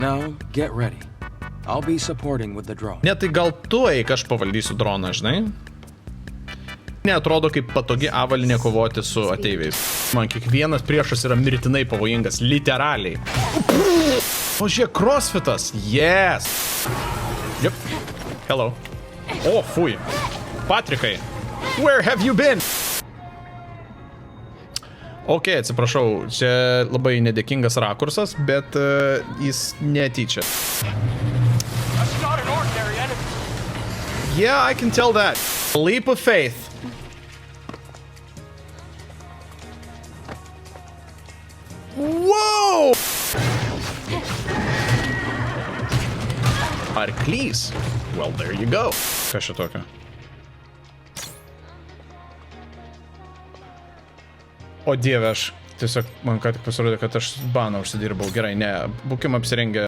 Now, get ready. I'll be supporting with the drone. Ne, tai gal tu eik, aš pavaldysiu droną, žinai? Neatrodo kaip patogi avalinė kovoti su ateiviais. Man kiekvienas priešas yra mirtinai pavojingas, literaliai. O žiūrėk, crossfitas, yes! Yep. Hello. O, fui. Patrikai, where have you been? Ok, atsiprašau, čia labai nedėkingas rakursas, bet jis netyčia. Yeah, I can tell that. Leap of faith. Whoa! Arklys. Well, there you go. Kas čia tokio? O dieve, aš tiesiog man ką tik pasirodė, kad aš baną užsidirbau. Gerai, ne, būkim apsirengę.